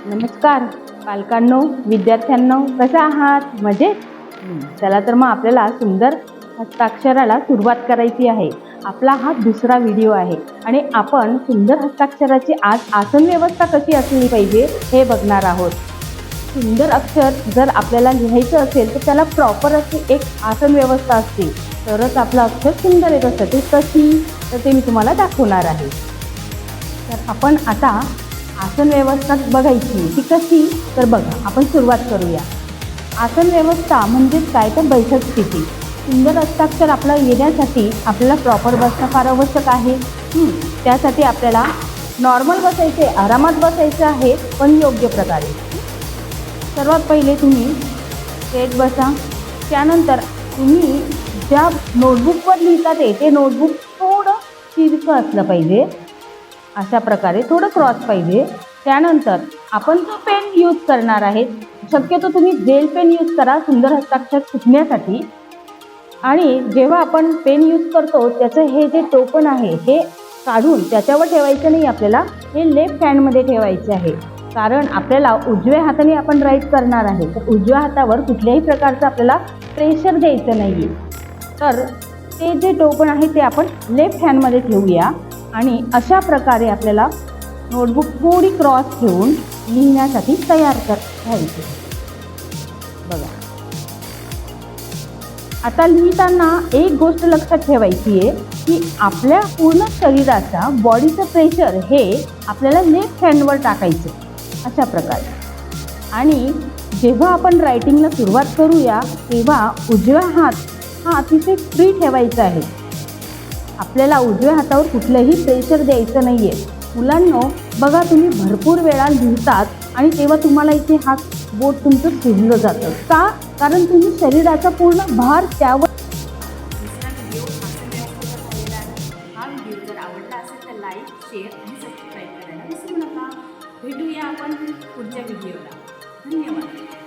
नमस्कार पालकांनो, विद्यार्थ्यांनो, कशा आहात? मजेत? चला तर मग आपल्याला सुंदर हस्ताक्षराला सुरुवात करायची आहे. आपला हा दुसरा व्हिडिओ आहे आणि आपण सुंदर हस्ताक्षराची आज आसन व्यवस्था कशी असली पाहिजे हे बघणार आहोत. सुंदर अक्षर जर आपल्याला लिहायचं असेल तर त्याला प्रॉपर अशी एक आसन व्यवस्था असते, तरच आपलं अक्षर सुंदर येत असतं. ते कशी, तर ते मी तुम्हाला दाखवणार आहे. तर आपण आता आसन व्यवस्था बघायची ती कशी, तर बघा आपण सुरुवात करूया. आसन व्यवस्था म्हणजेच काय, तर बैठक स्थिती. सुंदर हस्ताक्षर आपलं येण्यासाठी आपल्याला प्रॉपर बसणं फार आवश्यक आहे. त्यासाठी आपल्याला नॉर्मल बसायचे, आरामात बसायचं आहे, पण योग्य प्रकारे. सर्वात पहिले तुम्ही स्ट्रेट बसा. त्यानंतर तुम्ही ज्या नोटबुकवर लिहिता ते नोटबुक थोडं तिरकं असलं पाहिजे, अशा प्रकारे थोडं क्रॉस पाहिजे. त्यानंतर आपण जो पेन यूज करणार आहे, शक्यतो तुम्ही जेल पेन यूज करा सुंदर हस्ताक्षर शिकण्यासाठी. आणि जेव्हा आपण पेन यूज करतो त्याचं हे जे टोपण आहे हे काढून त्याच्यावर ठेवायचं नाही, आपल्याला हे लेफ्ट हँडमध्ये ठेवायचे आहे. कारण आपल्याला उजव्या हाताने आपण राईट करणार आहे, तर उजव्या हातावर कुठल्याही प्रकारचं आपल्याला प्रेशर द्यायचं नाही आहे. तर ते जे टोपण आहे ते आपण लेफ्ट हँडमध्ये ठेवूया आणि अशा प्रकारे आपल्याला नोटबुक थोडी क्रॉस ठेवून लिहिण्यासाठी तयार करायची. बघा, आता लिहिताना एक गोष्ट लक्षात ठेवायची आहे की आपल्या पूर्ण शरीराचा बॉडीचं प्रेशर हे आपल्याला लेफ्ट हँडवर टाकायचं, अशा प्रकारे. आणि जेव्हा आपण रायटिंगला सुरुवात करूया तेव्हा उजवा हात हा अतिशय फ्री ठेवायचा आहे. आपल्याला उजव्या हातावर कुठलंही प्रेशर द्यायचं नाही आहे. मुलांनो बघा, तुम्ही भरपूर वेळा लिहितात आणि तेव्हा तुम्हाला इथे हात बोट तुमचं सुजलं जातं का, कारण तुम्ही शरीराचा पूर्ण भार त्यावर. दुसरा व्हिडिओ झालेला आहे. हा व्हिडिओ जर आवडला असेल तर लाईक, शेअर आणि सबस्क्राईब करायला विसरू नका. भेटूया आपण पुढच्या व्हिडिओला. धन्यवाद.